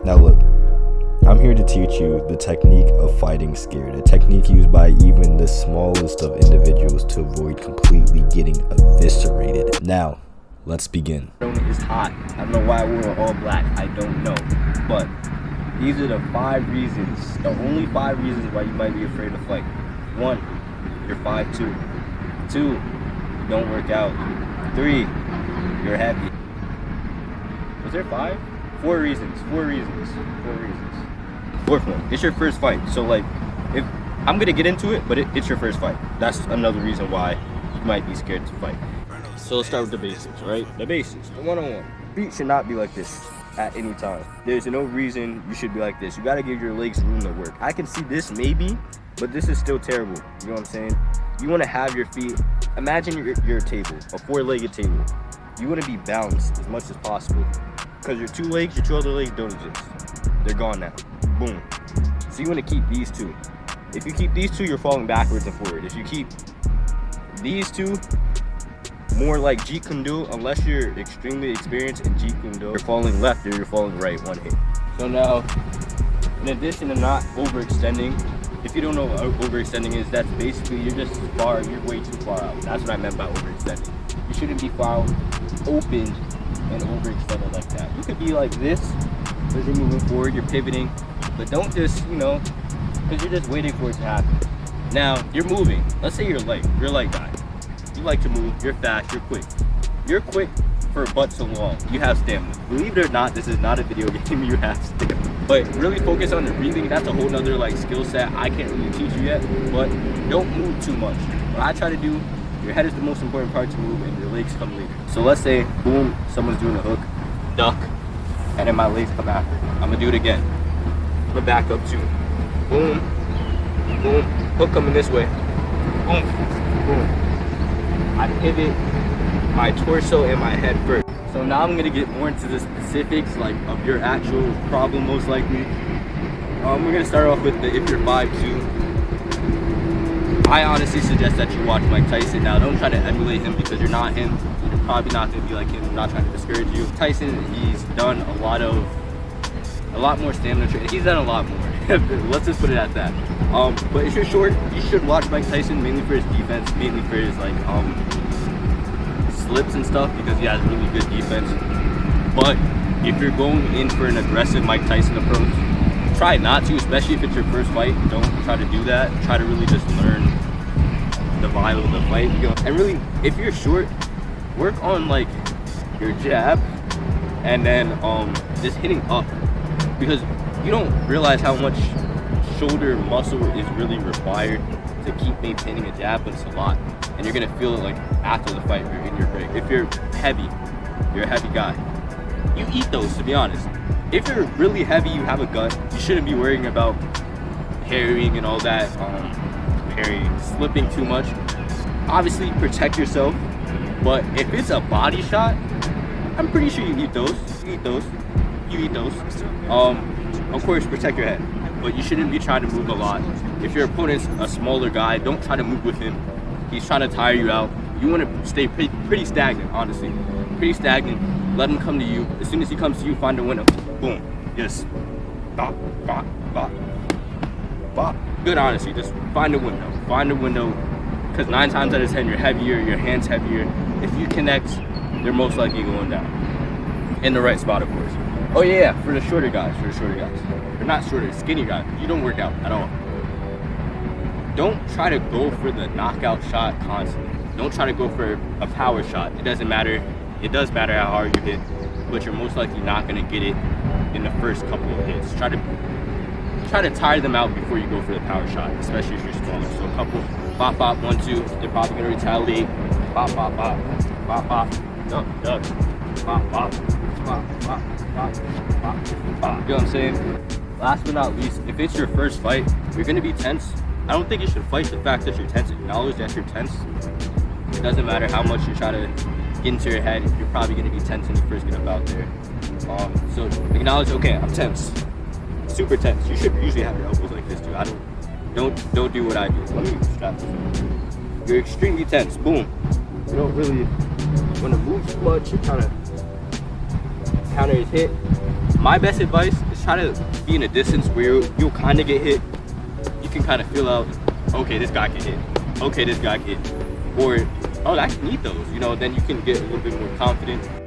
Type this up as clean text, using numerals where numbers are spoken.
Now look, I'm here to teach you the technique of fighting scared, a technique used by even the smallest of individuals to avoid completely getting eviscerated. Now, let's begin. It's hot. I don't know why we're all black. I don't know. But these are the 5 reasons, the only 5 reasons why you might be afraid to fight. 1, you're 5'2". 2, you don't work out. 3, you're heavy. Was there 5? 4 reasons. 4 reasons. 4 reasons. 4th one, it's your first fight. So like, if I'm gonna get into it, but it's your first fight. That's another reason why you might be scared to fight. So let's start with the basics, right? The basics, the 101. Feet should not be like this at any time. There's no reason you should be like this. You gotta give your legs room to work. I can see this maybe, but this is still terrible. You know what I'm saying? You wanna have your feet, imagine your table, a 4-legged table. You wanna be balanced as much as possible. Because your 2 legs, your 2 other legs don't exist. They're gone now. Boom. So you want to keep these 2. If you keep these 2, you're falling backwards and forward. If you keep these 2, more like Jeet Kune Do, unless you're extremely experienced in Jeet Kune Do, you're falling left or you're falling right, one hit. So now, in addition to not overextending, if you don't know what overextending is, that's basically you're way too far out. That's what I meant by overextending. You shouldn't be far open and overextended like that. You could be like this, as you're moving forward, you're pivoting, but don't just, because you're just waiting for it to happen. Now, you're moving. Let's say you're a light guy. You like to move, you're fast, you're quick. You're quick for but so long. You have stamina. Believe it or not, this is not a video game, you have stamina. But really focus on the breathing. That's a whole nother skill set I can't really teach you yet, but don't move too much. What I try to do, your head is the most important part to move and your legs come later. So let's say, boom, someone's doing a hook, duck, and then my legs come after. I'm gonna do it again. I'm gonna back up too. Boom, boom, hook coming this way. Boom, boom. I pivot my torso and my head first. So now I'm gonna get more into the specifics of your actual problem most likely. We're gonna start off with if you're 5'2". I honestly suggest that you watch Mike Tyson. Now don't try to emulate him because you're not him. You're probably not gonna be like him. I'm not trying to discourage you. Tyson, he's done a lot more stamina training. He's done a lot more. Let's just put it at that. But if you're short, you should watch Mike Tyson mainly for his defense, mainly for his slips and stuff because he has really good defense. But if you're going in for an aggressive Mike Tyson approach, try not to, especially if it's your first fight. Don't try to do that. Try to really just learn the vibe of the fight. And really, if you're short, work on your jab and then just hitting up, because you don't realize how much shoulder muscle is really required to keep maintaining a jab, but it's a lot, and you're gonna feel it after the fight. You're in your break. If you're heavy, you're a heavy guy, you eat those, to be honest. If you're really heavy, you have a gut, you shouldn't be worrying about parrying and all that, slipping too much. Obviously protect yourself, but if it's a body shot, I'm pretty sure you eat those. Of course, protect your head, but you shouldn't be trying to move a lot. If your opponent's a smaller guy, don't try to move with him. He's trying to tire you out. You want to stay pretty stagnant, honestly. Pretty stagnant. Let him come to you. As soon as he comes to you, find a window. Boom. Just bop, bop, bop, bop. Good, honestly. Just find a window. Find a window, because 9 times out of 10, you're heavier, your hand's heavier. If you connect, they're most likely going down. In the right spot, of course. Oh yeah, for the shorter guys. Or not shorter, skinny guys. You don't work out at all. Don't try to go for the knockout shot constantly. Don't try to go for a power shot. It doesn't matter. It does matter how hard you hit, but you're most likely not gonna get it in the first couple of hits. Try to tire them out before you go for the power shot, especially if you're smaller. So a couple bop bop 1 2, they're probably gonna retaliate. Bop bop bop, bop bop, duck duck, bop bop, bop bop, bop bop, bop. You know what I'm saying? Last but not least, if it's your first fight, you're gonna be tense. I don't think you should fight the fact that you're tense. Acknowledge that you're tense. It doesn't matter how much you try to get into your head, you're probably gonna be tense when you first get up out there. So acknowledge, okay, I'm tense. Super tense. You should usually have your elbows like this too. Don't do what I do. Let me strap this. You're extremely tense. Boom. You don't really want to move too much. You're trying to counter his hit. My best advice is try to be in a distance where you'll kind of get hit. You can kind of feel out, okay, this guy can hit. Okay, this guy can hit. Or, oh, I can eat those. You know, then you can get a little bit more confident.